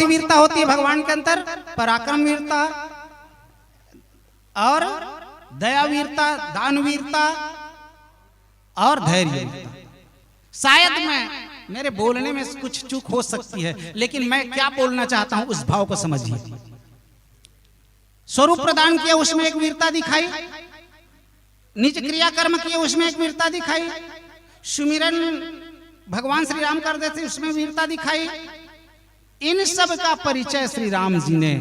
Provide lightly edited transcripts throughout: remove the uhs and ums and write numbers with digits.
सी वीरता होती है भगवान के अंदर? पराक्रम वीरता और दया वीरता, दान वीरता और धैर्य वीरता। शायद मेरे बोलने में कुछ चूक हो सकती है, लेकिन मैं क्या बोलना चाहता हूं उस भाव को समझिए। स्वरूप प्रदान किया उसमें एक वीरता दिखाई, निज क्रिया कर्म किए उसमें एक वीरता दिखाई, सुमिरन भगवान श्री राम कर देते उसमें वीरता दिखाई। इन सब का परिचय श्री राम जी ने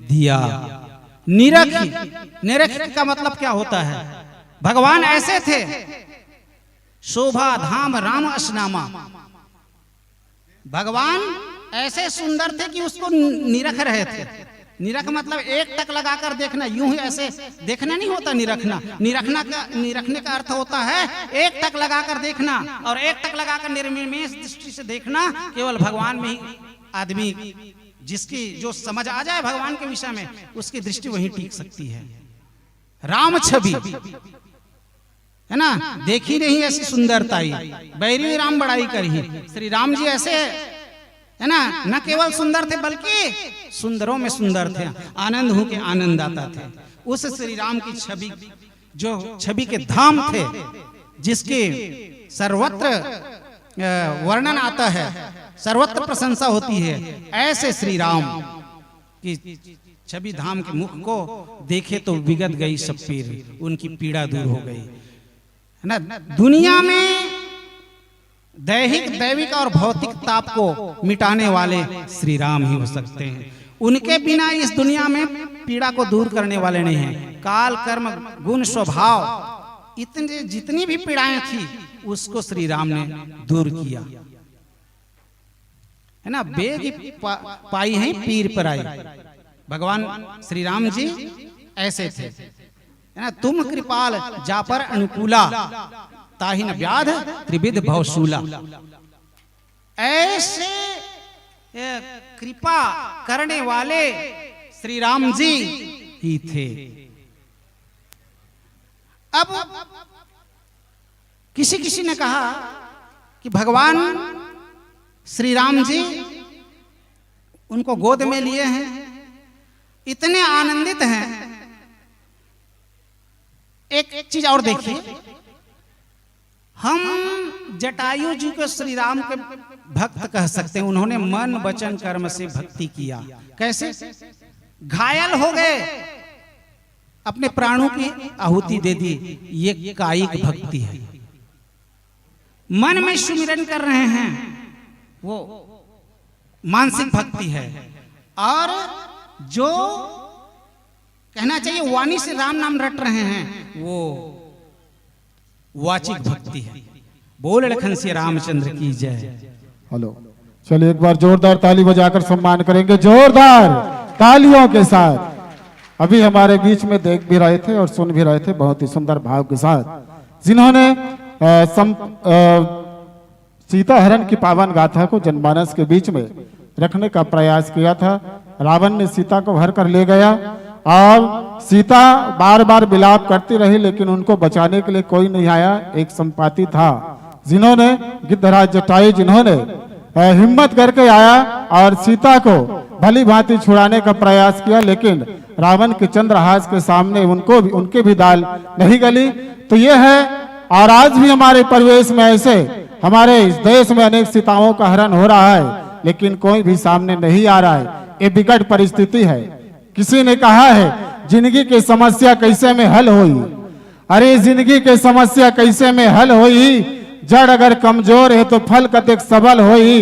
दिया। निरखी का मतलब क्या होता है? भगवान ऐसे थे, शोभा धाम राम असनामा। भगवान ऐसे सुंदर थे कि उसको निरख रहे थे। निरख मतलब एक टक लगाकर देखना, यूं ही ऐसे देखना नहीं होता निरखना। निरखने का अर्थ होता है एक टक लगाकर देखना, और एक टक लगाकर निर्निमेष दृष्टि से देखना। केवल भगवान में ही आदमी जिसकी जो समझ आ जाए भगवान के विषय में, उसकी दृष्टि वहीं टिक सकती है। राम छवि है ना, देखी नहीं ऐसी सुंदरता ही, बैरी राम बड़ाई करी। श्री राम जी ऐसे है ना, न केवल सुंदर थे बल्कि सुंदरों में सुंदर थे। आनंद हो के आनंद आता थे। उस श्री राम की छवि, जो छवि के धाम थे, जिसके सर्वत्र वर्णन आता है, सर्वत्र प्रशंसा होती है, ऐसे श्री राम की छवि धाम के मुख को देखे तो विगत गई सब पीर, उनकी पीड़ा दूर हो गई है ना। दुनिया में दैहिक, दैविक और भौतिक ताप को मिटाने वाले श्री राम ही हो सकते हैं। उनके बिना इस दुनिया में पीड़ा को दूर करने वाले नहीं हैं। काल, कर्म, गुण, स्वभाव, इतने जितनी भी पीड़ाएं थी उसको श्री राम ने दूर किया है ना। बेग पाई है पीर पर आई। भगवान श्री राम जी ऐसे थे है ना। तुम कृपाल जा पर अनुकूला, ताहि न व्याध त्रिविध भवशूला। ऐसे कृपा करने वाले श्री राम जी ही थे। अब किसी ने कहा कि भगवान श्री राम जी उनको गोद में लिए हैं, इतने आनंदित हैं। एक चीज और देखिए, हम जटायु जी को श्री राम के भक्त कह सकते हैं। उन्होंने मन वचन कर्म से भक्ति किया। कैसे? घायल हो गए, अपने प्राणों की आहुति दे दी। ये कायिक भक्ति है। मन में सुमिरन कर रहे हैं, वो मानसिक भक्ति है। और जो कहना चाहिए वाणी से राम नाम रट रहे हैं, वो वाचिक भक्ति है। बोल लखन से रामचंद्र की जय। हेलो, चलिए एक बार जोरदार ताली बजाकर सम्मान करेंगे, जोरदार तालियों के साथ। अभी हमारे बीच में देख भी रहे थे और सुन भी रहे थे बहुत ही सुंदर भाव के साथ, जिन्होंने सीता हरण की पावन गाथा को जनमानस के बीच में रखने का प्रयास किया था। रावण ने सीता को भर कर ले गया और सीता बार बार विलाप करती रही, लेकिन उनको बचाने के लिए कोई नहीं आया। एक संपाति था जिन्होंने, गिद्धराज जटायु, जिन्होंने हिम्मत करके आया और सीता को भली भांति छुड़ाने का प्रयास किया, लेकिन रावण के चंद्रहास के सामने उनके भी दाल नहीं गली। तो ये है, और आज भी हमारे परिवेश में ऐसे, हमारे इस देश में अनेक सीताओं का हरण हो रहा है, लेकिन कोई भी सामने नहीं आ रहा है। ये विकट परिस्थिति है। किसी ने कहा है जिंदगी की समस्या कैसे में हल हुई। अरे जिंदगी की समस्या कैसे में हल हुई? जड़ अगर कमजोर है तो फल कतेक सबल होई।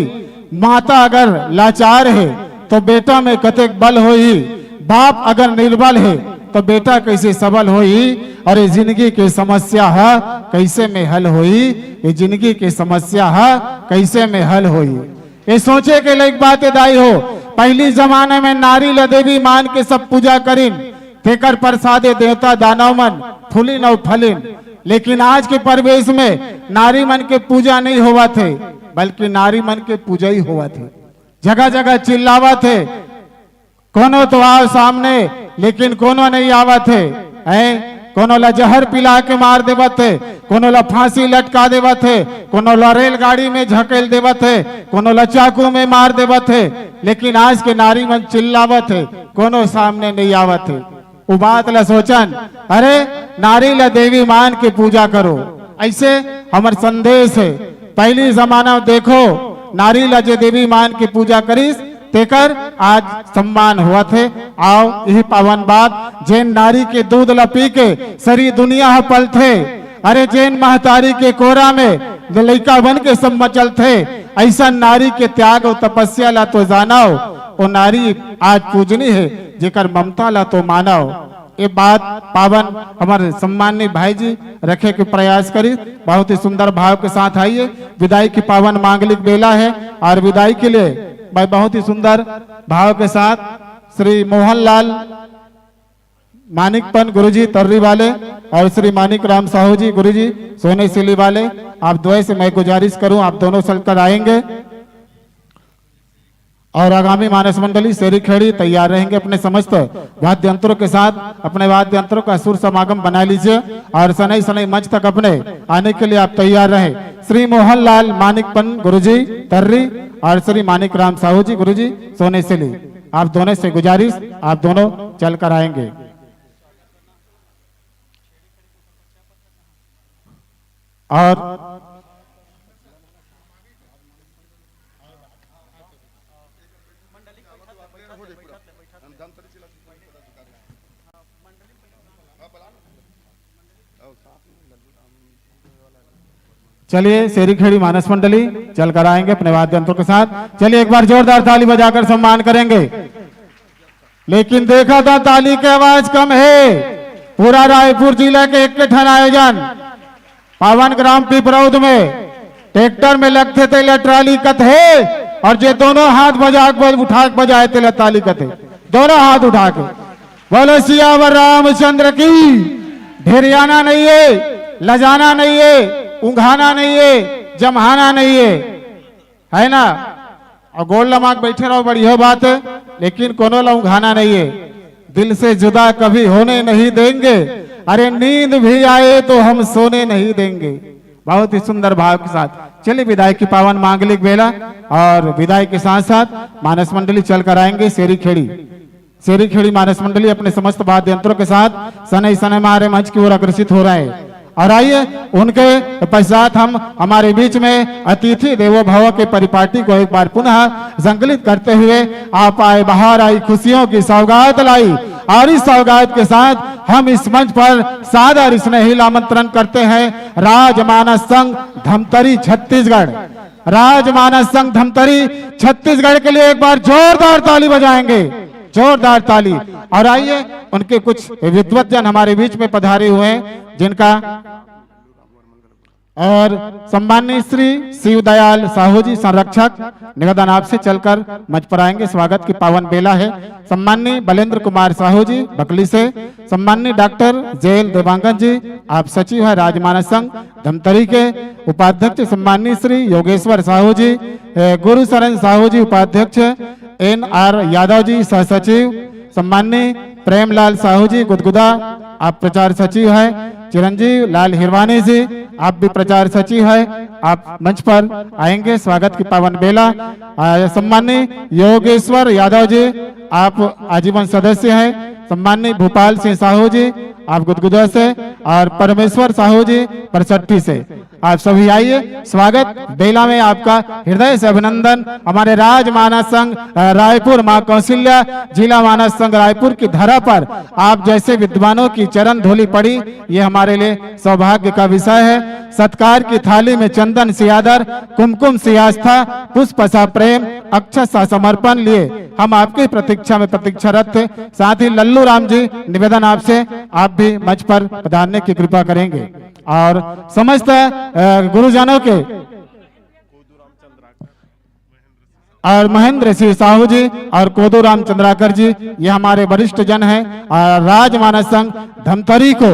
माता अगर लाचार है तो बेटा में कतेक बल होई। बाप अगर निर्बल है तो बेटा कैसे सबल होई। और ये जिंदगी की समस्या है कैसे में हल हुई। ये जिंदगी की समस्या है कैसे में हल हुई। ये सोचे के लिए एक बात दाई हो, पहली जमाने में नारी ल देवी मान के सब पूजा करीन, तेकर प्रसादे देवता दानव मन फूलिन और फलिन। लेकिन आज के परिवेश में नारी मन के पूजा नहीं हुआ थे, बल्कि नारी मन के पूजा ही हुआ थे। जगह जगह चिल्लावा थे, कोनो तो आओ सामने, लेकिन कोनो नहीं आवा थे। कोनो ला जहर पिला के मार देवत है, कोनो ला फांसी लटका देवत है, कोनो ला रेलगाड़ी में झकेल देवत है, कोनो ला चाकू में मार देवत है। लेकिन आज के नारी मन चिल्लावत है, कोनो सामने नहीं आवत है। वो बात ला सोचन, अरे नारी ला देवी मान के पूजा करो, ऐसे हमार संदेश है। पहली जमाना देखो नारी ला जे देवी मान के पूजा करीस तेकर आज सम्मान हुआ थे। आओ यही पावन बात, जैन नारी के दूध ला पी के सारी दुनिया पल थे। अरे जैन महतारी के कोरा में लड़का बन के सब मचल थे। ऐसा नारी के त्याग और तपस्या ला तो जानाओ, वो नारी आज पूजनी है जेकर ममता ला तो मानाओ। ये बात पावन हमारे सम्मानित भाई जी रखे के प्रयास करी। बहुत ही सुंदर भाव के साथ आइए। विदाई की पावन मांगलिक बेला है और विदाई के लिए भाई बहुत ही सुंदर भाव के साथ श्री मोहनलाल मानिकपन गुरुजी तर्री वाले और श्री मानिक राम साहू जी गुरुजी सोने सिली वाले, आप द्वय से मैं गुजारिश करूं आप दोनों चलकर आएंगे और आगामी मानस मंडली शेरी खेड़ी तैयार रहेंगे अपने समस्त वाद्य यंत्रों के साथ। अपने वाद्य यंत्रों का सुर समागम बना लीजिए और सनई सनई मंच तक अपने आने के लिए आप तैयार रहें। श्री मोहनलाल मानिकपन गुरुजी तर्री और श्री मानिक राम साहू जी गुरुजी सोने सिली, आप दोनों से गुजारिश आप दोनों चलकर आएंगे। और चलिए शेरी खेड़ी मानस मंडली चलकर आएंगे अपने वाद्य यंत्रों के साथ। चलिए एक बार जोरदार ताली बजाकर सम्मान करेंगे। लेकिन देखा था ताली की आवाज कम है। पूरा रायपुर जिला के एक ठन आयोजन पावन ग्राम पिपरौद में ट्रैक्टर में लगते थे ट्राली कत है और जो दोनों हाथ बजा उठा के बजाए थे ताली कते दोनों हाथ उठा के बोलो सियावर रामचंद्र की। ढेरियाना नहीं है, लजाना नहीं है, उंघाना नहीं है, जमहाना नहीं है ना। और गोल लमाक बैठे रहो बढ़िया बात है, लेकिन कोनो ला उंघाना नहीं है। दिल से जुदा कभी होने नहीं देंगे, अरे नींद भी आए तो हम सोने नहीं देंगे। बहुत ही सुंदर भाव के साथ चलिए विदाई की पावन मांगलिक बेला और विदाई के साथ साथ मानस मंडली चलकर आएंगे शेरी खेड़ी। शेरी खेड़ी मानस मंडली अपने समस्त वाद्य यंत्रों के साथ सनई सनई हमारे मंच की ओर अग्रसित हो रहे हैं। और आइए उनके पश्चात हम हमारे बीच में अतिथि देवो भव के परिपाटी को एक बार पुनः संकलित करते हुए आप आए बाहर आई खुशियों की सौगात लाई। और इस सौगात के साथ हम इस मंच पर सादर स्नेहिल आमंत्रण करते हैं राजमानस संघ धमतरी छत्तीसगढ़। राजमानस संघ धमतरी छत्तीसगढ़ के लिए एक बार जोरदार ताली बजाएंगे, जोरदार ताली। और आइए उनके कुछ विद्वत जन हमारे बीच में पधारे हुए हैं जिनका और सम्माननीय श्री शिवदयाल साहू जी संरक्षक निवेदन आपसे चलकर मंच पर आएंगे। स्वागत की पावन बेला है। सम्माननीय बलेंद्र कुमार साहू जी बकली से, सम्माननीय डॉक्टर जेल देवांगन जी आप सचिव है राजमानस संघ धमतरी के, उपाध्यक्ष सम्माननीय श्री योगेश्वर साहू जी, गुरु शरण साहू जी उपाध्यक्ष, NR यादव जी सह सचिव, सम्माननीय प्रेमलाल साहू जी गुदगुदा आप प्रचार सचिव है, चिरंजीव लाल हिरवानी जी आप भी प्रचार सचिव है, आप मंच पर आएंगे। स्वागत की पावन बेला। सम्माननीय योगेश्वर यादव जी आप आजीवन सदस्य हैं, सम्माननीय भूपाल सिंह साहू जी आप गुदगुदा से और परमेश्वर साहू जी परसट्टी से आप सभी आइए। स्वागत बेला में आपका हृदय से अभिनंदन। हमारे राजमानस संघ रायपुर मां कौशल्या जिला मानस संघ रायपुर की धरा पर आप जैसे विद्वानों की चरण धूलि पड़ी, ये हमारे लिए सौभाग्य का विषय है। सत्कार की थाली में चंदन से आदर, कुमकुम से आस्था, पुष्प सा प्रेम, अक्षत सा समर्पण लिए हम आपकी प्रतीक्षा में प्रतीक्षारत थे। साथ ही लल्लू राम जी निवेदन आपसे आप भी मंच पर पधारने की कृपा करेंगे और समस्त गुरुजनों के और महेंद्र सिंह साहू जी और कोदूराम चंद्राकर जी ये हमारे वरिष्ठ जन हैं। राजमानस संघ धमतरी को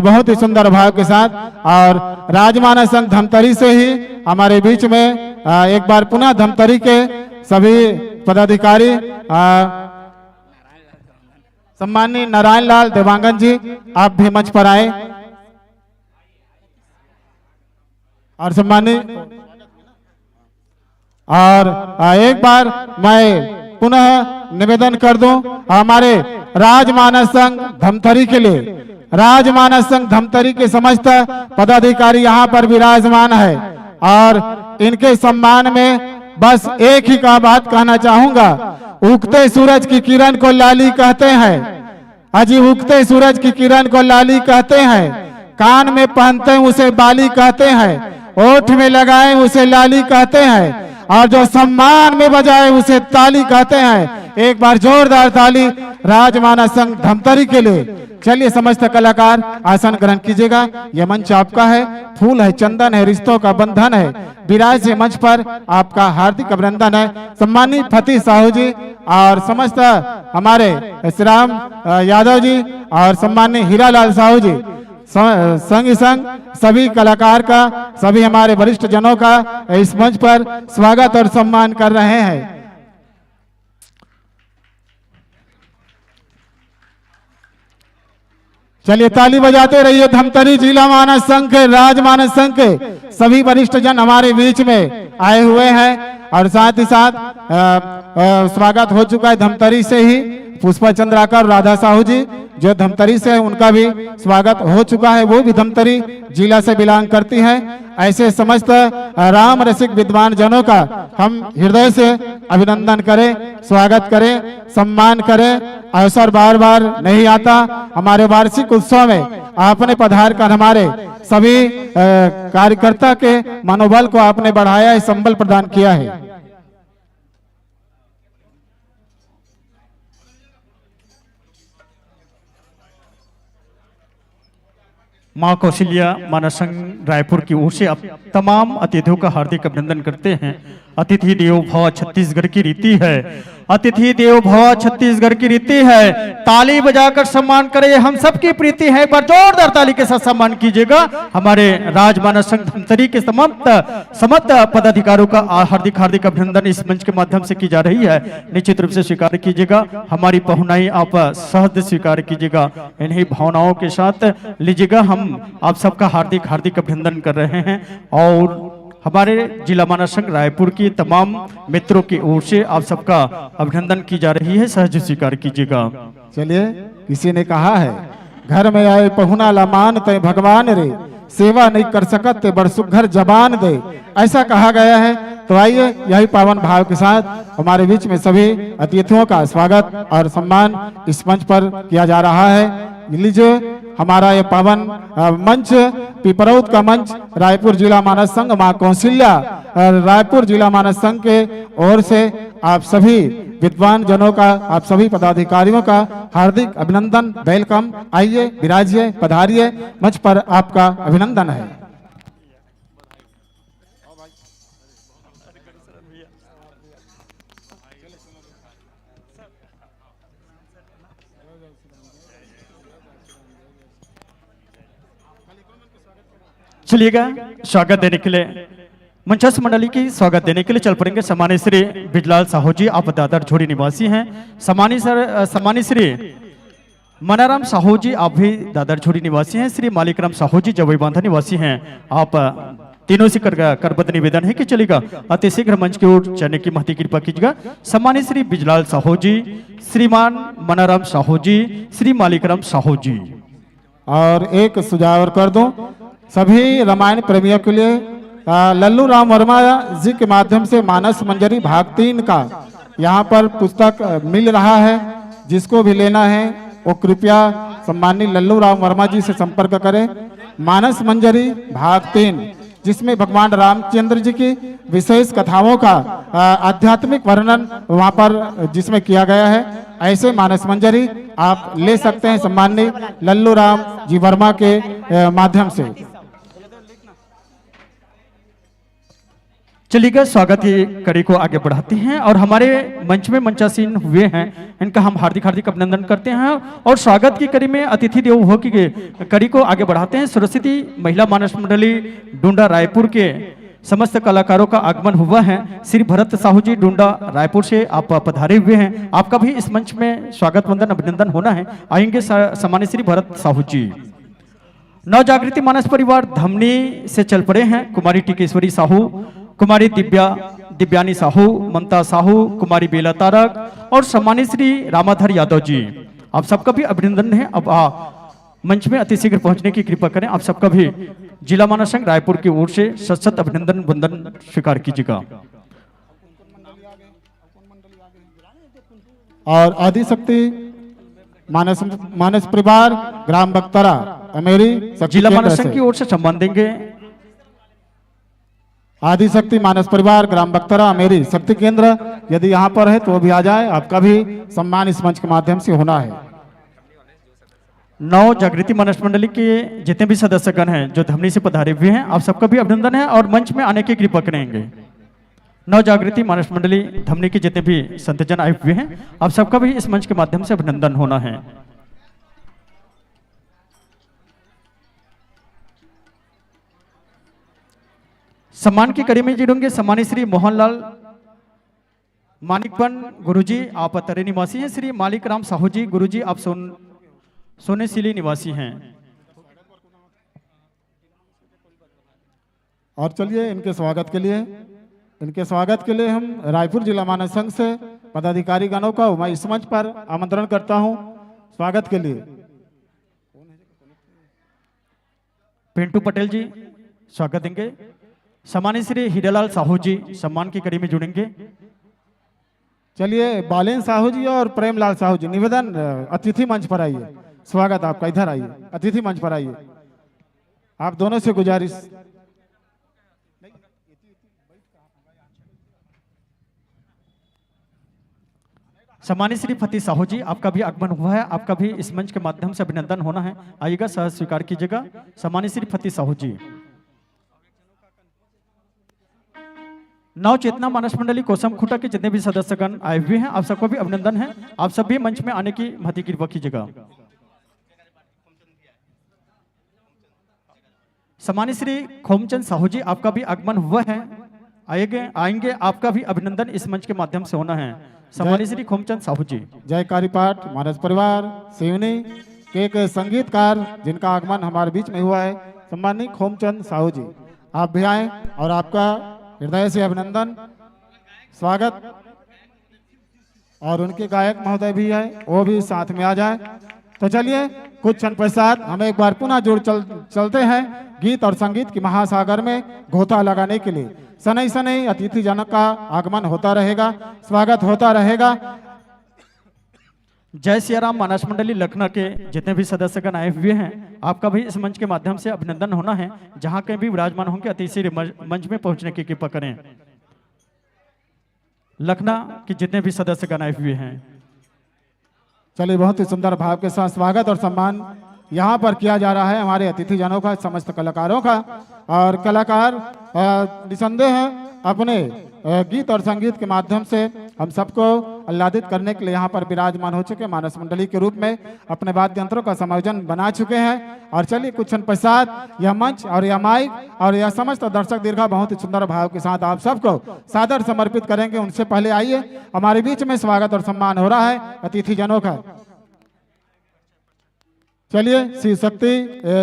बहुत ही सुंदर भाव के साथ और राजमानस संघ धमतरी से ही हमारे बीच में एक बार पुनः धमतरी के सभी पदाधिकारी सम्माननीय नारायण लाल देवांगन जी, आप भी मंच पर आए। और सम्माननीय और एक बार मैं पुनः निवेदन कर दूं हमारे राजमानस संघ धमतरी के लिए, राजमानस संघ धमतरी के समस्त पदाधिकारी यहाँ पर विराजमान है और इनके सम्मान में बस एक ही का बात कहना चाहूंगा, उगते सूरज की किरण को लाली कहते हैं, अजी उगते सूरज की किरण को लाली कहते हैं, कान में पहनते हैं उसे बाली कहते हैं, ओठ में लगाए उसे लाली कहते हैं और जो सम्मान में बजाए उसे ताली कहते हैं। एक बार जोरदार ताली राजमानस संघ धमतरी के लिए। चलिए समस्त कलाकार आसन ग्रहण कीजिएगा, यह मंच आपका है, फूल है, चंदन है, रिश्तों का बंधन है, विराज से मंच पर आपका हार्दिक अभिनंदन है। सम्मानित फतेह साहू जी और समस्त हमारे श्री राम यादव जी और सम्मानित हीरालाल साहू जी, संग संग सभी कलाकार का, सभी हमारे वरिष्ठ जनों का इस मंच पर स्वागत और सम्मान कर रहे हैं। चलिए ताली बजाते रहिए। धमतरी जिला मानस संघ के, राजमानस संघ के सभी वरिष्ठ जन हमारे बीच में आए हुए हैं और साथ ही साथ स्वागत हो चुका है धमतरी से ही पुष्पा चंद्राकर राधा साहू जी जो धमतरी से, उनका भी स्वागत हो चुका है, वो भी धमतरी जिला से बिलोंग करती हैं। ऐसे समस्त राम रसिक विद्वान जनों का हम हृदय से अभिनंदन करें, स्वागत करें, सम्मान करें। अवसर बार बार नहीं आता, हमारे वार्षिक उत्सव में आपने पधार कर हमारे सभी कार्यकर्ता के मनोबल को आपने बढ़ाया है, संबल प्रदान किया है। माँ कौशल्या मानस संघ रायपुर की ओर से अब तमाम अतिथियों का हार्दिक अभिनंदन करते हैं। अतिथि देवो भव छत्तीसगढ़ की रीति है, अतिथि देवो भव छत्तीसगढ़ की रीति है। ताली बजाकर सम्मान करें, हम सबकी प्रीति है। एक बार जोरदार ताली के साथ सम्मान कीजिएगा हमारे राजमानस संघ धमतरी के समस्त पदाधिकारियों का हार्दिक हार्दिक अभिनंदन इस मंच के माध्यम से की जा रही है। निश्चित रूप से स्वीकार कीजिएगा, हमारी पहुनाई आप सहज स्वीकार कीजिएगा, इन्हीं भावनाओं के साथ लीजिएगा। हम आप सबका हार्दिक हार्दिक अभिनंदन कर रहे हैं और हमारे जिला मानस संघ रायपुर की तमाम मित्रों की ओर से आप सबका अभिनंदन की जा रही है, सहज स्वीकार कीजिएगा। चलिए, किसी ने कहा है घर में आए पहुना ला मानते भगवान रे, सेवा नहीं कर सकते बड़ सुघर जबान दे, ऐसा कहा गया है। तो आइए यही पावन भाव के साथ हमारे बीच में सभी अतिथियों का स्वागत और सम्मान इस मंच पर किया जा रहा है। लीजिए हमारा ये पावन मंच, पिपरौत का मंच, रायपुर जिला मानस संघ माँ कौशल्या रायपुर जिला मानस संघ के ओर से आप सभी विद्वान जनों का, आप सभी पदाधिकारियों का हार्दिक अभिनंदन, वेलकम। आइए, विराजिए, पधारिए, मंच पर आपका अभिनंदन है। चलिएगा, स्वागत देने के लिए मंचस्थ मंडली की स्वागत देने के लिए चल पड़ेंगे सम्मानित श्री बिजलाल साहू जी, आप दादर झोड़ी निवासी हैं। सम्मानित श्री मनाराम साहू जी, आप भी दादर झोड़ी निवासी हैं। श्री मालिकराम साहू जी जवई बांधा निवासी हैं। आप तीनों से करबद्ध निवेदन है कि चलेगा अति शीघ्र मंच की ओर चलने की महती कृपा कीजिएगा। सम्मानित श्री बिजलाल साहू जी, श्रीमान मनाराम साहू जी, श्री मालिकराम साहू जी। और एक सुझाव और कर दूं सभी रामायण प्रेमियों के लिए, लल्लू राम वर्मा जी के माध्यम से मानस मंजरी भाग 3 का यहाँ पर पुस्तक मिल रहा है। जिसको भी लेना है वो कृपया सम्मानित लल्लू राम वर्मा जी से संपर्क करें। मानस मंजरी भाग 3, जिसमें भगवान रामचंद्र जी की विशेष कथाओं का आध्यात्मिक वर्णन वहाँ पर जिसमें किया गया है। ऐसे मानस मंजरी आप ले सकते हैं सम्मानित लल्लू राम जी वर्मा के माध्यम से। चलिएगा, स्वागत की कड़ी को आगे बढ़ाते हैं और हमारे मंच में मंचासीन हुए हैं, इनका हम हार्दिक हार्दिक अभिनंदन करते हैं और स्वागत की कड़ी में अतिथि देवो भव की कड़ी को आगे बढ़ाते हैं। सरस्वती महिला मानस मंडली डुंडा रायपुर के समस्त कलाकारों का आगमन हुआ है। श्री भरत साहू जी डुंडा रायपुर से आप पधारे हुए हैं, आपका भी इस मंच में स्वागत वंदन अभिनंदन होना है। आएंगे सम्मानित श्री भरत साहू जी। नव जागृति मानस परिवार धमनी से चल पड़े हैं। कुमारी टिकेश्वरी साहू, कुमारी दिव्यानी साहू, ममता साहू, कुमारी बेला तारक और सम्मानित श्री रामाधर यादव जी, आप सबका भी अभिनंदन है। अब मंच में अति शीघ्र पहुंचने की कृपा करें। आप सबका भी जिला मानस संघ रायपुर की ओर से सत अभिनंदन वंदन स्वीकार कीजिएगा। और आदिशक्ति मानस परिवार ग्राम बक्तरा अमेरी जिला मानस संघ की ओर से सम्मान देंगे। आदिशक्ति मानस परिवार ग्राम बक्तरा अमेरी शक्ति केंद्र, यदि यहाँ पर है तो वो भी आ जाए, आपका भी सम्मान इस मंच के माध्यम से होना है। नव जागृति मानस मंडली के जितने भी सदस्यगण हैं जो धमनी से पधारे हुए हैं, आप सबका भी अभिनंदन है और मंच में आने की कृपा करेंगे। नव जागृति मानस मंडली धमनी के जितने भी संतजन आए हुए हैं, आप सबका भी इस मंच के माध्यम से अभिनंदन होना है। सम्मान की कड़ी में जुड़ेंगे सम्मानित श्री मोहनलाल मानिकपन गुरुजी, आप तरे निवासी हैं। श्री मालिक राम साहू जी गुरुजी, आप सोनेसिली निवासी हैं। और चलिए इनके स्वागत के लिए हम रायपुर जिला मानस संघ से पदाधिकारी गणों का मैं इस मंच पर आमंत्रण करता हूं स्वागत के लिए। पिंटू पटेल जी स्वागत देंगे। सम्मानित श्री हीरालाल साहू जी सम्मान की कड़ी में जुड़ेंगे। चलिए बालेन साहू जी और प्रेमलाल साहू जी, निवेदन अतिथि मंच पर आइए। स्वागत आपका, इधर आइए, अतिथि मंच पर आइए। आप दोनों से गुजारिश। सम्मानित श्री फतेह साहू जी, आपका भी आगमन हुआ है, आपका भी इस मंच के माध्यम से अभिनंदन होना है। आइएगा, सह स्वीकार कीजिएगा। सम्मानित श्री फतेह साहू जी। नव चेतना मानस मंडली कोसम खुटा के जितने भी सदस्यगण आए हुए हैं, आप सबको भी अभिनंदन है। आप सभी मंच में आने की महती कृपा कीजिएगा। सम्मानित श्री खोमचंद साहू जी, आपका भी आगमन हुआ है, आएंगे, आपका भी अभिनंदन इस मंच के माध्यम से होना है। सम्मानित श्री खोमचंद साहू जी। जयकारी पाठ मानस परिवार सिवनी के एक संगीतकार जिनका आगमन हमारे बीच में हुआ है, सम्मानित खोमचंद साहू जी, आप भी आए और आपका हृदय से अभिनंदन स्वागत। और उनके गायक महोदय भी है, वो भी साथ में आ जाए। तो चलिए कुछ क्षण पश्चात हम एक बार पुनः जुड़ चलते हैं गीत और संगीत की महासागर में गोता लगाने के लिए। शनै शनै अतिथि जनक का आगमन होता रहेगा, स्वागत होता रहेगा। जय सियाराम मानस मंडली लखनऊ के जितने भी सदस्यगण आए हुए हैं, आपका भी इस मंच के माध्यम से अभिनंदन होना है। जहां कहीं भी विराजमान होंगे अतिथि मंच में पहुंचने की कृपा करें। लखनऊ के जितने भी सदस्यगण आए हुए हैं, चलिए बहुत ही सुंदर भाव के साथ स्वागत और सम्मान यहाँ पर किया जा रहा है हमारे अतिथि जनों का, समस्त कलाकारों का। और कलाकार निसंदेह अपने गीत और संगीत के माध्यम से हम सबको आह्लादित करने के लिए यहाँ पर विराजमान हो चुके मानस मंडली के रूप में अपने वाद्य यंत्रों का संयोजन बना चुके हैं। और चलिए कुछ क्षण पश्चात यह मंच और यह माइक और यह समस्त दर्शक दीर्घा बहुत ही सुंदर भाव के साथ आप सबको सादर समर्पित करेंगे। उनसे पहले आइए, हमारे बीच में स्वागत और सम्मान हो रहा है अतिथि जनों का। चलिए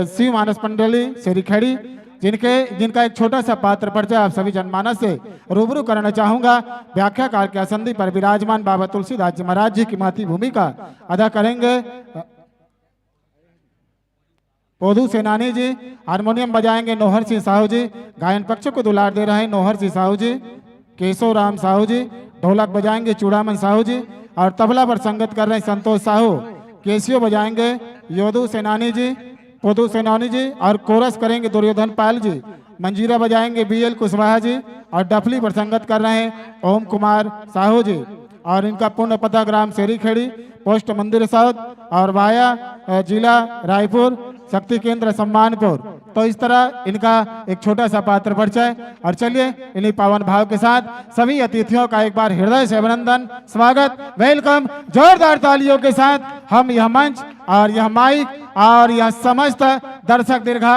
शिव मानस मंडली शेरीखेड़ी जिनका एक छोटा सा पात्र परिचय आप सभी जनमानस से रूबरू करना चाहूंगा। व्याख्याकार के आसंदी पर विराजमान बाबा तुलसीदास जी महाराज जी की महती भूमिका अदा करेंगे पोधू सेनानी जी। हारमोनियम बजाएंगे नौहर सिंह साहू जी। गायन पक्ष को दुलार दे रहे हैं नौहर सिंह साहू जी, केशव राम साहू जी। ढोलक बजाएंगे चूड़ामन साहू जी और तबला पर संगत कर रहे हैं संतोष साहू। केसियो बजाएंगे योधु सेनानी जी, पोधू सेनानी जी और कोरस करेंगे दुर्योधन पाल जी। मंजीरा बजाएंगे BL कुशवाहा जी और डफली पर संगत कर रहे हैं ओम कुमार साहू जी। और इनका पूर्ण पता ग्राम शेरीखेड़ी, पोस्ट मंदिर साउथ और वाया जिला रायपुर, शक्ति केंद्र सम्मानपुर। तो इस तरह इनका एक छोटा सा पात्र परिचय। और चलिए इन्हीं पावन भाव के साथ सभी अतिथियों का एक बार हृदय से अभिनंदन, स्वागत, वेलकम। जोरदार तालियों के साथ हम यह मंच और यह माइक और यह समस्त दर्शक दीर्घा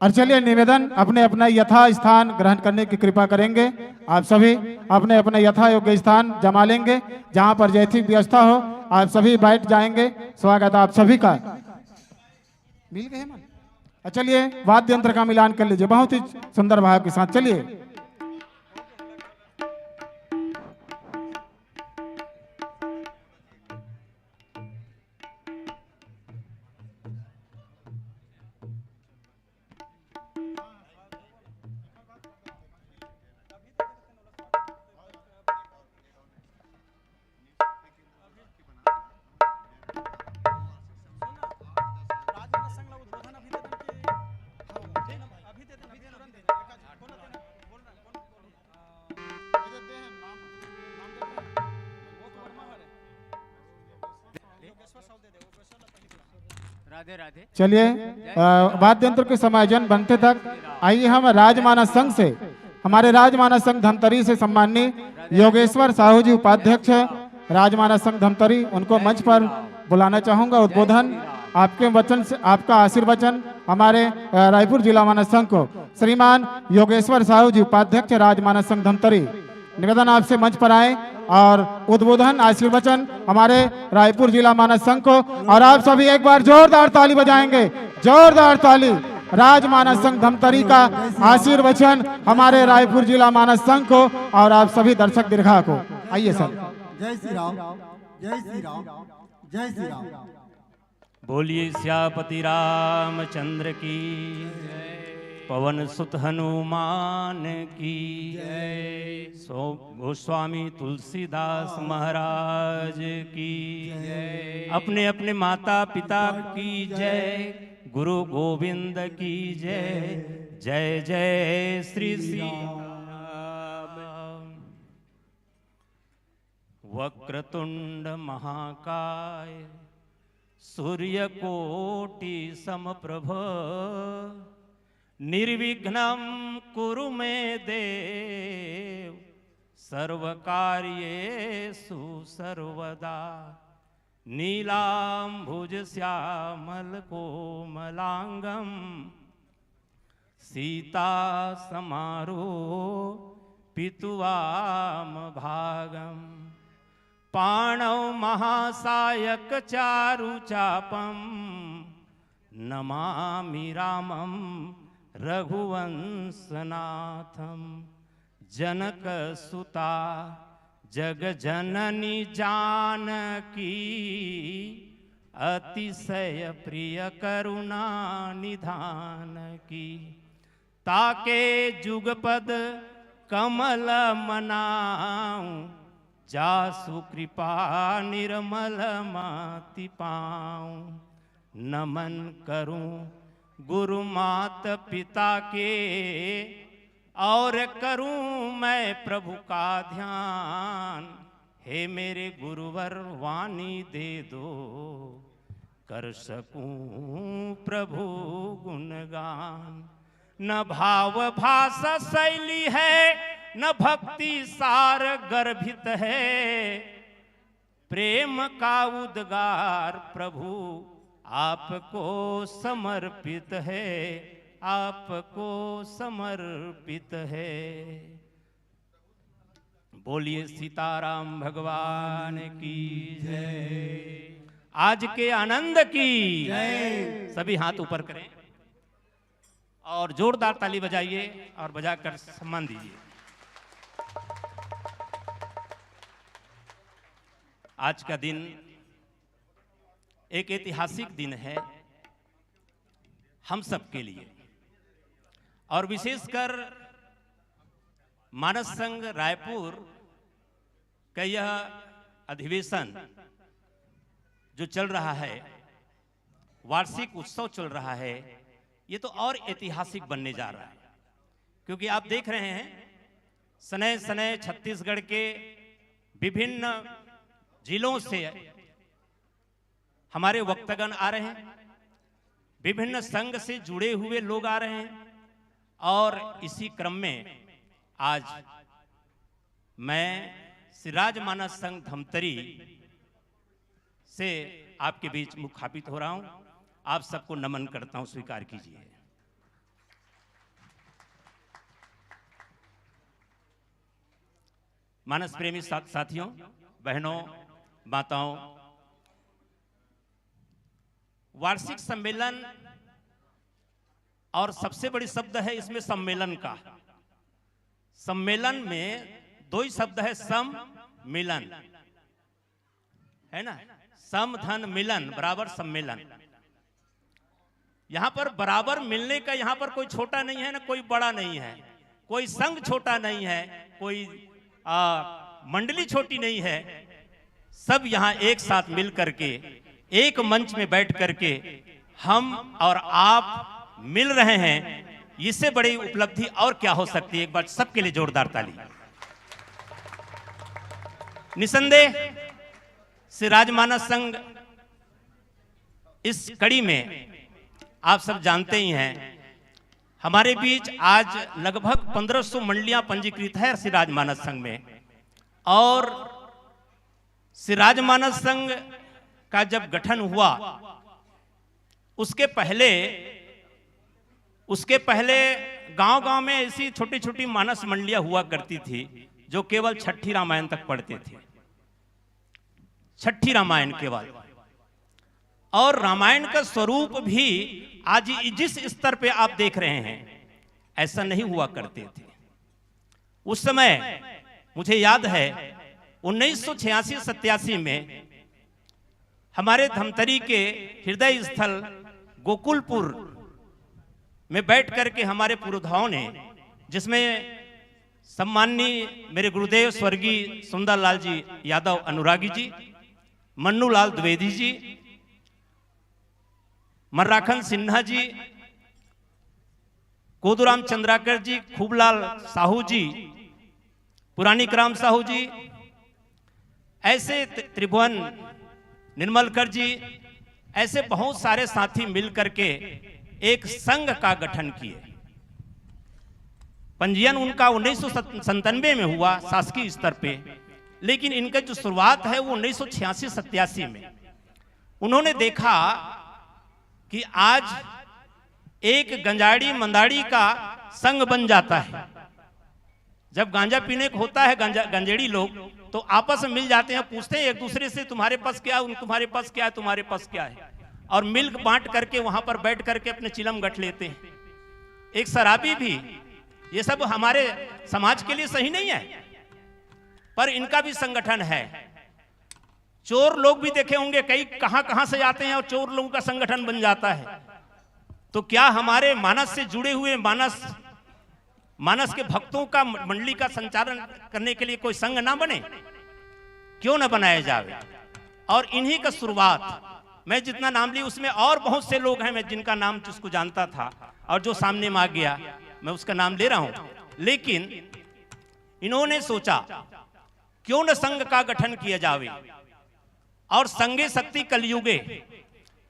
और चलिए निवेदन अपने अपना यथा स्थान ग्रहण करने की कृपा करेंगे। आप सभी अपने अपने यथा योग्य स्थान जमा लेंगे, जहां पर जैसी व्यवस्था हो आप सभी बैठ जाएंगे। स्वागत आप सभी का। मिल गए मन। चलिए वाद्य यंत्र का मिलान कर लीजिए बहुत ही सुंदर भाव के साथ। चलिए राधे राधे। चलिए वाद्य यंत्र के समायोजन बनते तक आइए हम राजमानस संघ से, हमारे राजमानस संघ धमतरी से सम्माननीय योगेश्वर साहू जी उपाध्यक्ष राजमानस संघ धमतरी, उनको मंच पर बुलाना चाहूंगा। उद्बोधन आपके वचन से, आपका आशीर्वचन हमारे रायपुर जिला मानस संघ को श्रीमान योगेश्वर साहू जी उपाध्यक्ष राजमानस संघ धमतरी, निवेदन आपसे मंच पर आए और उद्बोधन आशीर्वचन हमारे रायपुर जिला मानस संघ को। और आप सभी एक बार जोरदार ताली बजाएंगे, जोरदार ताली। राजमानस संघ धमतरी का आशीर्वचन हमारे रायपुर जिला मानस संघ को और आप सभी दर्शक दीर्घा को। आइए सर। जय श्री राम, जय श्री राम, जय श्री राम। बोलिए श्यापति रामचंद्र की, पवन सुत हनुमान की, सो गोस्वामी तुलसीदास महाराज की, अपने अपने माता पिता की जय, गुरु गोविंद की जय, जय जय श्री श्री राम। वक्रतुंड महाकाय सूर्यकोटि समप्रभ, निर्विघ्नं कुरु मे देव, सर्वकार्येषु सर्वदा। नीलाम्भुज श्यामल कोमलांगं, सीता समारोह पितुवाम भागम्, पाणौ महासायक चारु चापम, नमामि रामं रघुवंशनाथं। जनक सुता जग जननी जानकी, अतिशय प्रिय करुणा निधान की। ताके जुगपद कमल मनाऊं, जासु कृपा निर्मल माति पाऊं। नमन करूं गुरु मात पिता के, और करूं मैं प्रभु का ध्यान। हे मेरे गुरुवर वाणी दे दो, कर सकूं प्रभु गुणगान। न भाव भाषा शैली है, न भक्ति सार गर्भित है, प्रेम का उद्गार प्रभु आपको समर्पित है, आपको समर्पित है। बोलिए सीताराम भगवान की जय। आज के आनंद की जय। सभी हाथ ऊपर करें और जोरदार ताली बजाइए और बजाकर सम्मान दीजिए। आज का दिन एक ऐतिहासिक दिन है हम सब के लिए, और विशेषकर मानस संघ रायपुर का यह अधिवेशन जो चल रहा है, वार्षिक उत्सव चल रहा है, ये तो और ऐतिहासिक बनने जा रहा है। क्योंकि आप देख रहे हैं सने सने छत्तीसगढ़ के विभिन्न जिलों से हमारे वक्तागण आ रहे हैं, विभिन्न संघ से जुड़े हुए लोग आ रहे हैं, और इसी क्रम में आज मैं श्री राजमानस संघ धमतरी से आपके बीच मुखापित हो रहा हूं। आप सबको नमन करता हूं, स्वीकार कीजिए। मानस प्रेमी साथियों, बहनों, माताओं, वार्षिक सम्मेलन और सबसे बड़ी शब्द है इसमें सम्मेलन का। सम्मेलन में दो ही शब्द है, सम मिलन, है ना। सम धन मिलन बराबर सम्मेलन। यहां पर बराबर मिलने का यहां पर कोई छोटा नहीं है ना कोई बड़ा नहीं है, कोई संघ छोटा नहीं है, कोई मंडली छोटी नहीं है। सब यहां एक साथ मिल करके एक मंच में बैठ करके हम और आप मिल रहे हैं। इससे बड़ी उपलब्धि और क्या हो सकती है। एक बार सबके लिए जोरदार ताली। निसंदेह श्री राजमानस संघ इस कड़ी में आप सब जानते ही हैं, हमारे बीच आज लगभग 1500 मंडलियां पंजीकृत है श्री राजमानस संघ में। और श्री राजमानस संघ का जब गठन हुआ उसके पहले गांव-गांव में ऐसी छोटी-छोटी मानस मंडलियां हुआ करती थी जो केवल छठी रामायण तक पढ़ते थे, छठी रामायण केवल। और रामायण का स्वरूप भी आज जिस स्तर पे आप देख रहे हैं ऐसा नहीं हुआ करते थे। उस समय मुझे याद है 1986-87 में हमारे धमतरी के हृदय स्थल गोकुलपुर में बैठ करके हमारे पुरोधाओं ने, जिसमें सम्माननीय मेरे गुरुदेव स्वर्गीय सुंदरलाल जी यादव अनुरागी जी, मन्नू लाल द्विवेदी जी, मर्राखन सिन्हा जी, कोदूराम चंद्राकर जी, खूबलाल साहू जी, पुरानी राम साहू जी, ऐसे त्रिभुवन निर्मलकर जी, ऐसे बहुत सारे साथी मिलकर के एक संघ का गठन किए। पंजीयन उनका 1997 में हुआ शासकीय स्तर पे, लेकिन इनका जो शुरुआत है वो 1986-87 में। उन्होंने देखा कि आज एक गंजाड़ी मंदाड़ी का संघ बन जाता है। जब गांजा पीने को होता है गंजेड़ी लोग तो आपस में मिल जाते हैं, पूछते हैं एक दूसरे से तुम्हारे पास क्या है, तुम्हारे पास क्या है, तुम्हारे पास क्या है, और मिल्क बांट करके वहां पर बैठ करके अपने चिलम गठ लेते हैं। एक शराबी भी, ये सब हमारे समाज के लिए सही नहीं है, पर इनका भी संगठन है। चोर लोग भी देखे होंगे, कई कहां से आते हैं और चोर लोगों का संगठन बन जाता है। तो क्या हमारे मानस से जुड़े हुए मानस के भक्तों का मंडली का संचालन करने के लिए कोई संघ ना बने? क्यों ना बनाया जाए। और इन्हीं का शुरुआत, मैं जितना नाम ली उसमें और बहुत से लोग हैं मैं जिनका नाम जिसको जानता था और जो सामने में आ गया मैं उसका नाम ले रहा हूं, लेकिन इन्होंने सोचा क्यों न संघ का गठन किया जावे। और संघे शक्ति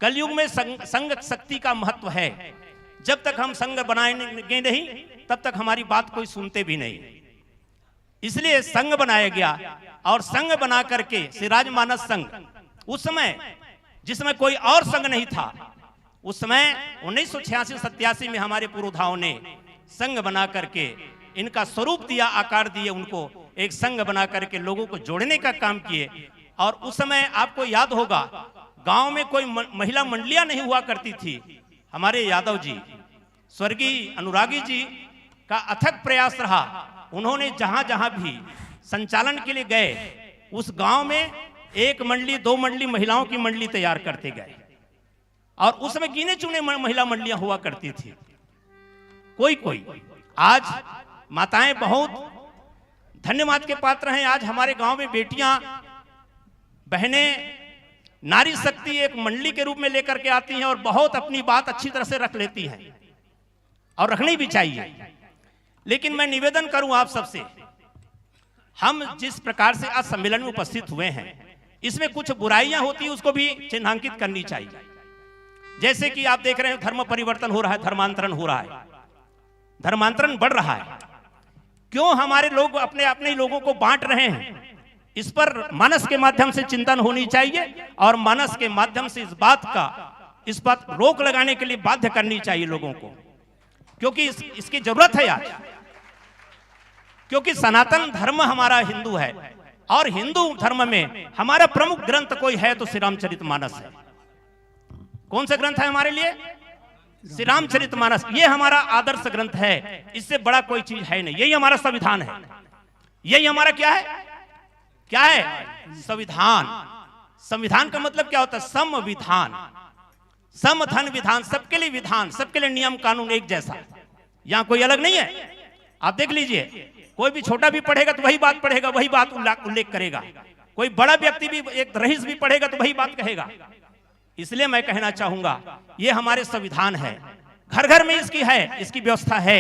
कलयुग में संघ शक्ति का महत्व है। जब तक हम संघ बनाएंगे नहीं तब तक हमारी बात कोई सुनते भी नहीं। इसलिए संघ बनाया गया और संघ बना करके श्री राजमानस संघ, उस समय जिसमें कोई और संघ नहीं था, उस समय 1986-87 में हमारे पुरोधाओं ने संघ बना करके इनका स्वरूप दिया, आकार दिए, उनको एक संघ बना करके लोगों को जोड़ने का काम किए। और उस समय आपको याद होगा गांव में कोई महिला मंडलियां नहीं हुआ करती थी। हमारे यादव जी, स्वर्गीय अनुरागी जी का अथक प्रयास रहा। उन्होंने जहां जहां भी संचालन के लिए गए उस गांव में 1 मंडली 2 मंडली महिलाओं की मंडली तैयार करते गए। और उसमें गिने चुने महिला मंडलियां हुआ करती थी, कोई। आज माताएं बहुत धन्यवाद के पात्र हैं। आज हमारे गांव में बेटियां, बहनें नारी शक्ति एक मंडली के रूप में लेकर के आती हैं और बहुत अपनी बात अच्छी तरह से रख लेती हैं और रखनी भी चाहिए। लेकिन मैं निवेदन करूं आप सबसे, हम जिस प्रकार से आज सम्मेलन में उपस्थित हुए हैं इसमें कुछ बुराइयां होती हैं उसको भी चिन्हांकित करनी चाहिए। जैसे कि आप देख रहे हैं धर्म परिवर्तन हो रहा है, धर्मांतरण हो रहा है, धर्मांतरण बढ़ रहा है। क्यों हमारे लोग अपने अपने लोगों को बांट रहे हैं? इस पर मानस के माध्यम से चिंतन होनी चाहिए और मानस के माध्यम से इस बात रोक लगाने के लिए बाध्य करनी चाहिए लोगों को, क्योंकि इसकी जरूरत है। आज क्योंकि सनातन धर्म हमारा हिंदू है और हिंदू धर्म में हमारा प्रमुख ग्रंथ कोई है तो श्री रामचरितमानस है। कौन सा ग्रंथ है हमारे लिए? श्री रामचरितमानस। ये हमारा आदर्श ग्रंथ है, इससे बड़ा कोई चीज है नहीं। यही हमारा संविधान है, यही हमारा क्या है? क्या है? संविधान। संविधान का मतलब क्या होता है? संविधान, समधन विधान, सबके लिए विधान, सबके लिए नियम कानून एक जैसा, यहां कोई अलग नहीं है। आप देख लीजिए, कोई भी छोटा भी पढ़ेगा तो वही बात पढ़ेगा, वही बात उल्लेख करेगा। कोई बड़ा व्यक्ति भी, एक रईस भी पढ़ेगा तो वही बात कहेगा। इसलिए मैं कहना चाहूंगा ये हमारे संविधान है, घर घर में इसकी है, इसकी व्यवस्था है।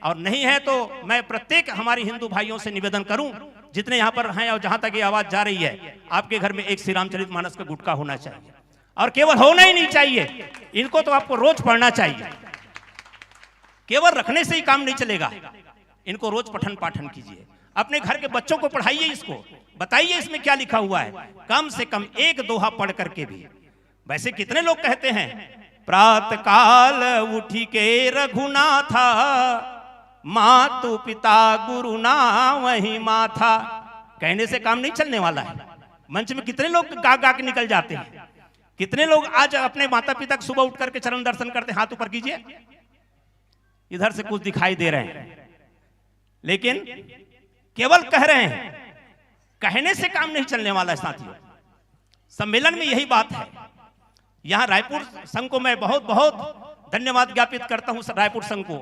और नहीं है तो मैं प्रत्येक हमारे हिंदू भाइयों से निवेदन करूं, जितने यहां पर हैं और जहां तक ये आवाज जा रही है, आपके घर में एक श्री रामचरितमानस का गुटका होना चाहिए। और केवल होना ही नहीं चाहिए, इनको तो आपको रोज पढ़ना चाहिए। केवल रखने से ही काम नहीं चलेगा, इनको रोज पठन पाठन कीजिए। अपने घर के बच्चों को पढ़ाइए, इसको बताइए इसमें क्या लिखा हुआ है, कम से कम एक दोहा पढ़ करके भी। वैसे कितने लोग कहते हैं प्रातः काल उठी के रघुनाथा, मातु पिता गुरु ना वही माथा। कहने से काम नहीं चलने वाला है। मंच में कितने लोग गा गा के निकल जाते हैं। कितने लोग आज अपने माता पिता को सुबह उठ करके चरण दर्शन करते हैं? हाथ ऊपर कीजिए। इधर से कुछ दिखाई दे रहे हैं, लेकिन केवल कह रहे हैं, कहने से काम नहीं चलने वाला है साथियों। सम्मेलन में यही बात है। यहां रायपुर संघ को मैं बहुत बहुत धन्यवाद ज्ञापित करता हूं, रायपुर संघ को,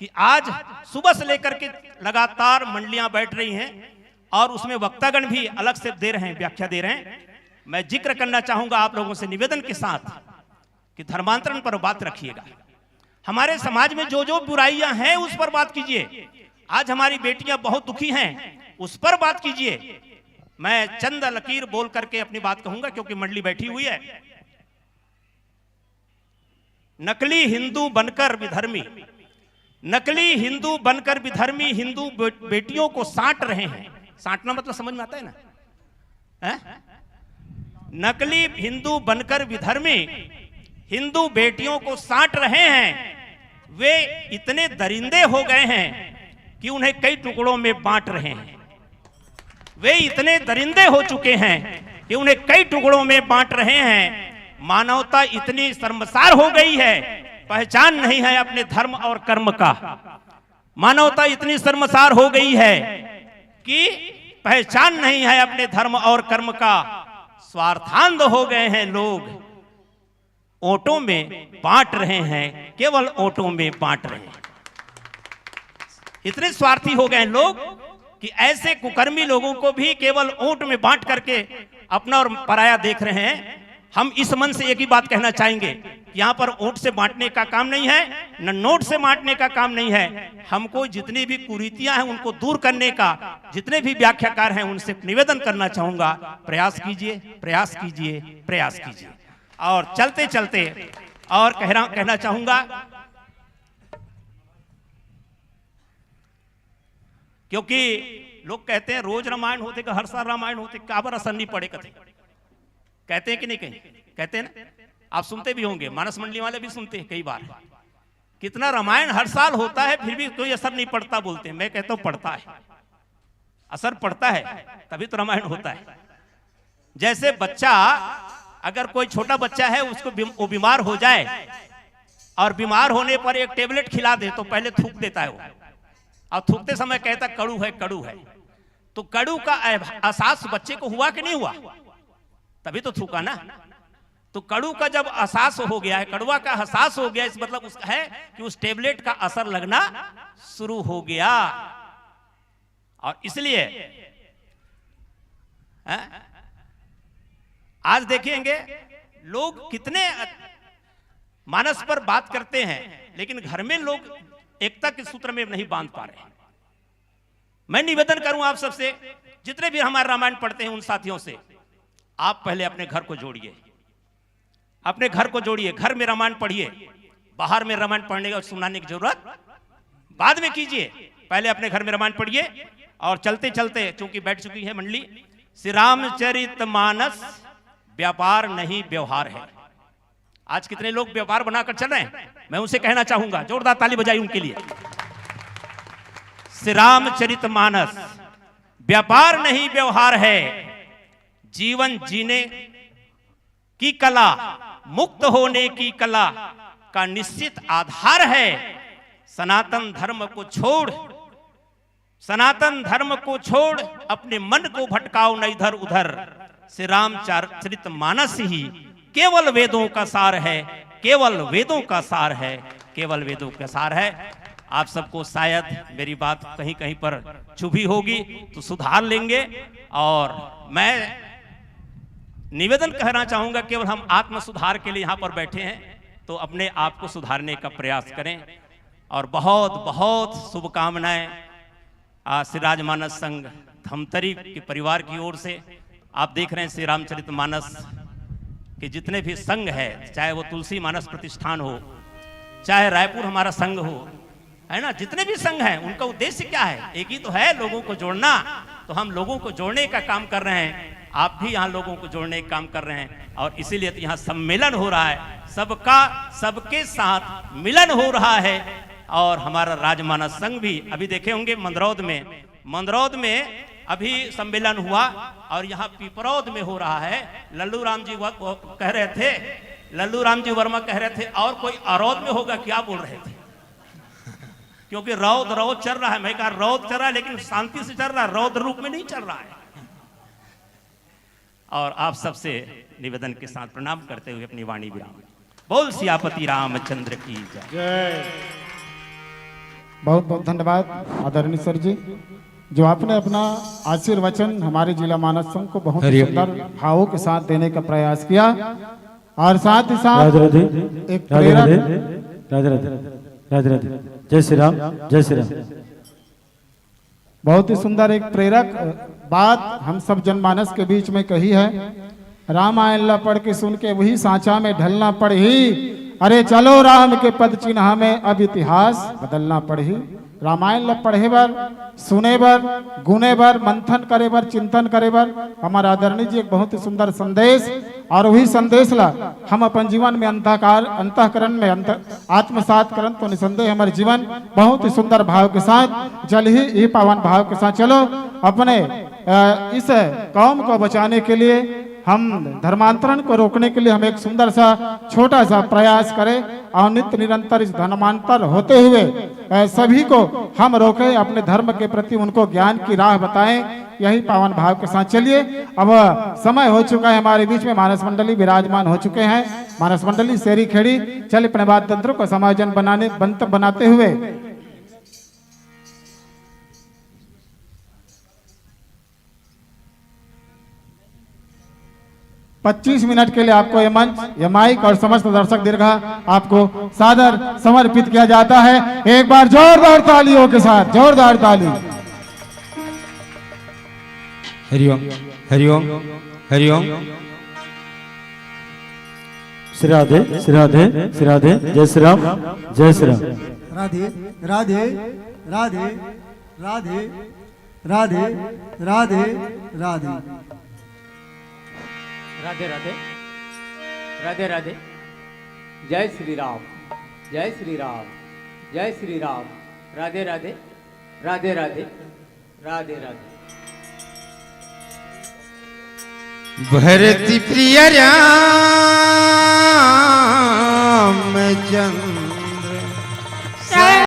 कि आज सुबह से लेकर के लगातार मंडलियां बैठ रही हैं और उसमें वक्तागण भी अलग से दे रहे हैं, व्याख्या दे रहे हैं। मैं जिक्र करना चाहूंगा आप लोगों से निवेदन के साथ कि धर्मांतरण पर बात रखिएगा। हमारे समाज में जो जो बुराइयां हैं उस पर बात कीजिए। आज हमारी बेटियां बहुत दुखी हैं, उस पर बात कीजिए। मैं चंद लकीर बोल करके अपनी बात कहूंगा क्योंकि मंडली बैठी हुई है। नकली हिंदू बनकर विधर्मी, नकली हिंदू बनकर विधर्मी हिंदू बेटियों को साट रहे हैं। साटना मतलब समझ में आता है ना? नकली हिंदू बनकर विधर्मी हिंदू बेटियों को साट रहे हैं। वे इतने दरिंदे हो गए हैं कि उन्हें कई टुकड़ों में बांट रहे हैं। वे इतने दरिंदे हो चुके हैं कि उन्हें कई टुकड़ों में बांट रहे हैं। मानवता इतनी शर्मसार हो गई है, पहचान नहीं है अपने धर्म और कर्म का। मानवता इतनी शर्मसार हो गई है कि पहचान नहीं है अपने धर्म और कर्म का। स्वार्थांध हो गए हैं लोग, ओटों में बांट रहे हैं, केवल ओटों में बांट रहे हैं। इतने स्वार्थी हो गए हैं लोग कि ऐसे कुकर्मी लोगों को भी केवल ओट में बांट करके अपना और पराया देख रहे हैं। हम इस मन से एक ही बात कहना चाहेंगे कि यहाँ पर ओट से बांटने का काम नहीं है, न नोट से बांटने का काम नहीं है। हमको जितनी भी कुरीतियां हैं उनको दूर करने का, जितने भी व्याख्याकार हैं उनसे निवेदन करना चाहूंगा, प्रयास कीजिए, प्रयास कीजिए, प्रयास कीजिए। और चलते चलते और कहना चाहूंगा, क्योंकि लोग कहते हैं रोज रामायण होते का, हर साल रामायण होते, काबर असर नहीं पड़े कथे। कहते हैं कि नहीं? कहीं कहते हैं ना, आप सुनते भी होंगे, मानस मंडली वाले भी सुनते हैं कई बार। कितना रामायण हर साल होता है फिर भी कोई असर नहीं पड़ता बोलते हैं। मैं कहता हूं पड़ता है, असर पड़ता है, तभी तो रामायण होता है। जैसे बच्चा, अगर कोई छोटा बच्चा है उसको वो बीमार हो जाए और बीमार होने पर एक टेबलेट खिला दे तो पहले थूक देता है वो, और थूकते समय कहता कड़ू है, कड़ू है। तो कड़ू का एहसास बच्चे को हुआ कि नहीं हुआ? तभी तो थूका ना। तो कड़ू का जब एहसास हो गया है, कड़वा का एहसास हो गया, इस मतलब उसका है कि उस टेबलेट का असर लगना शुरू हो गया। और इसलिए आज देखेंगे लोग कितने मानस पर बात करते हैं, लेकिन घर में लोग एकता के सूत्र में नहीं बांध पा रहे हैं। मैं निवेदन करूं आप सबसे, जितने भी हमारे रामायण पढ़ते हैं उन साथियों से, आप पहले अपने घर को जोड़िए, अपने घर को जोड़िए। घर में रामायण पढ़िए, बाहर में रामायण पढ़ने और सुनाने की जरूरत बाद में कीजिए। पहले अपने घर में रामायण पढ़िए। और चलते चलते, चूंकि बैठ चुकी है मंडली, श्री रामचरितमानस व्यापार नहीं व्यवहार है। आज कितने लोग व्यापार बनाकर चल रहे हैं, मैं उनसे कहना चाहूंगा, जोरदार ताली बजाई उनके लिए। श्री रामचरितमानस व्यापार नहीं व्यवहार है, जीवन जीने की कला, मुक्त होने की कला का निश्चित आधार है। सनातन धर्म को छोड़, सनातन धर्म को छोड़ अपने मन को भटकाओ न इधर उधर। श्री रामचरितमानस ही केवल वेदों का सार है, केवल वेदों का सार है, केवल वेदों का सार है। आप सबको शायद मेरी बात कहीं कहीं पर चुभी होगी तो सुधार लेंगे। और मैं निवेदन कहना चाहूंगा, केवल हम आत्म सुधार के लिए यहां पर बैठे हैं, तो अपने आप को सुधारने का प्रयास करें। और बहुत बहुत शुभकामनाएं श्री राजमानस संघ धमतरी के परिवार की ओर से। आप देख रहे हैं श्री रामचरितमानस के जितने भी संघ है, चाहे वो तुलसी मानस प्रतिष्ठान हो, चाहे रायपुर हमारा संघ हो, है ना, जितने भी संघ हैं उनका उद्देश्य क्या है? एक ही तो है, लोगों को जोड़ना। तो हम लोगों को जोड़ने का काम कर रहे हैं, आप भी यहाँ लोगों को जोड़ने का काम कर रहे हैं। और इसीलिए तो यहाँ सम्मेलन हो रहा है, सबका सबके साथ मिलन हो रहा है। और हमारा राजमानस संघ भी अभी देखे होंगे मंदरौद में अभी सम्मेलन हुआ, और यहाँ पिपरौद में हो रहा है। लल्लू राम जी कह रहे थे, लल्लू राम जी वर्मा कह रहे थे और कोई अरौद में होगा क्या बोल रहे थे, क्योंकि रौद रौद चल रहा है। मैं कहा रौद चल रहा है लेकिन शांति से चल रहा है, रौद रूप में नहीं चल रहा है। और आप सबसे निवेदन के साथ प्रणाम करते हुए अपनी वाणी विराम। बोल सियापति रामचंद्र की जय। बहुत बहुत धन्यवाद आदरणीय सर जी, जो आपने अपना आशीर्वचन हमारे जिला मानस संघ को बहुत सुंदर भावों के साथ देने का प्रयास किया। और साथ ही साथ एक प्रेरक, राधे राधे राधे राधे, जय श्री राम, जय श्री राम। बहुत ही सुंदर एक प्रेरक बात हम सब जनमानस के बीच में कही है। रामायण ला पढ़ के सुन के वही सांचा में ढलना पड़ी। अरे चलो राम के पद चिन्ह में अब इतिहास बदलना पड़ी। रामायण ला पढ़े बर, सुने बर, गुने बर, मंथन करे बर, चिंतन करे बर हमारा आदरणीय जी एक बहुत ही सुंदर संदेश, और वही संदेश ला हम अपन जीवन में अंतःकरण में आत्मसात करन तो निसंदेह हमारे जीवन बहुत ही सुंदर भाव के साथ जल ही पावन भाव के साथ चलो अपने इस कौम को बचाने के लिए, हम धर्मांतरण को रोकने के लिए हम एक सुंदर सा छोटा सा प्रयास करें, और नित्य निरंतर इस धर्मांतर होते हुए सभी को हम रोकें, अपने धर्म के प्रति उनको ज्ञान की राह बताएं। यही पावन भाव के साथ चलिए। अब समय हो चुका है, हमारे बीच में मानस मंडली विराजमान हो चुके हैं। मानस मंडली शेरी खेड़ी चल अपने वाद्य तंत्रों को समायोजन बनाते हुए 25 मिनट के लिए आपको ये मंच, ये माइक और समस्त दर्शक दीर्घा आपको सादर समर्पित किया जाता है। एक बार जोरदार तालियों के साथ, जोरदार ताली। हरिओम हरिओम हरिओम। श्री राधे श्री राधे श्री राधे, जय श्री राम, जय श्री राम। राधे राधे राधे राधे राधे राधे राधे राधे राधे राधे राधे। जय श्री राम, जय श्री राम, जय श्री राम। राधे राधे राधे राधे राधे राधे। भरति प्रिय राम चंद्र